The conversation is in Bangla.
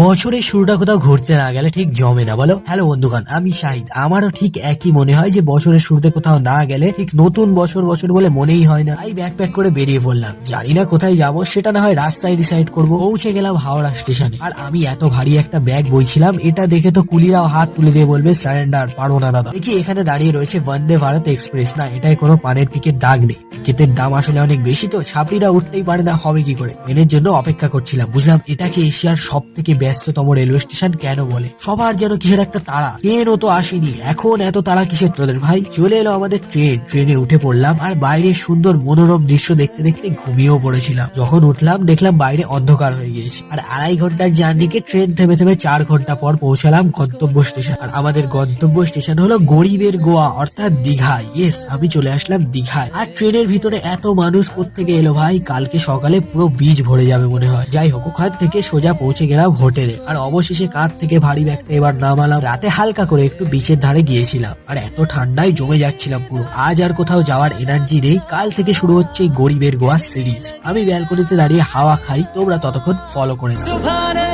বছরের শুরুটা কোথাও ঘুরতে না গেলে ঠিক জমে না, বলো? হ্যালো বন্ধুগণ, আমি শাহিদ। আমারও ঠিক একই মনে হয় যে বছরের শুরুতে কোথাও না গেলে ঠিক নতুন বছর বছর বলে মনেই হয় না। তাই ব্যাকপ্যাক করে বেরিয়ে পড়লাম। জানি না কোথায় যাব, সেটা না হয় রাস্তায় ডিসাইড করব। পৌঁছে গেলাম হাওড়া স্টেশনে। আর আমি এত ভারী একটা ব্যাগ বইছিলাম, এটা দেখে তো কুলিরাও হাত তুলে দিয়ে বলবে সারেন্ডার, পারো না দাদা। দেখি এখানে দাঁড়িয়ে রয়েছে বন্দে ভারত এক্সপ্রেস। না, এটাই কোনো পানের টিকিট দাগ নেই। টিকিটের দাম আসলে অনেক বেশি, তো ছাত্রীরা উঠতেই পারে না, হবে কি করে? ট্রেনের জন্য অপেক্ষা করছিলাম। বুঝলাম এটাকে এশিয়ার সব থেকে ব্যস্ততম রেলওয়ে স্টেশন কেন বলে। সবার যেন কিসের একটা তাড়া। ট্রেনও তো আসেনি, এখন এত তাড়া কিসের তোদের ভাই? চলে এলো আমাদের ট্রেন। ট্রেনে উঠে পড়লাম, আর বাইরে সুন্দর মনোরম দৃশ্য দেখতে দেখতে ঘুমিয়েও পড়েছিলাম। যখন উঠলাম দেখলাম বাইরে অন্ধকার হয়ে গিয়েছে। আর 2.5 ঘন্টার জার্নিকে ট্রেন থেমে থেমে 4 ঘন্টা পর পৌঁছালাম গন্তব্য স্টেশন। আর আমাদের গন্তব্য স্টেশন হলো গরিবের গোয়া, অর্থাৎ দীঘায়। ইয়েস, আমি চলে আসলাম দীঘায়। আর ট্রেনের ভিতরে এত মানুষ কোত্থেকে এলো ভাই? কালকে সকালে পুরো বীজ ভরে যাবে মনে হয়। যাই হোক, ওখান থেকে সোজা পৌঁছে গেলাম হোটেলে। আর অবশেষে কাঁধ থেকে ভারী ব্যাগটা এবার নামালাম। রাতে হালকা করে একটু বিচের ধারে গিয়েছিলাম, আর এত ঠান্ডায় জমে যাচ্ছিলাম পুরো। আজ আর কোথাও যাওয়ার এনার্জি নেই। কাল থেকে শুরু হচ্ছে গরিবের গোয়া সিরিজ। আমি ব্যালকনিতে দাঁড়িয়ে হাওয়া খাই, তোমরা ততক্ষণ ফলো করে নাও।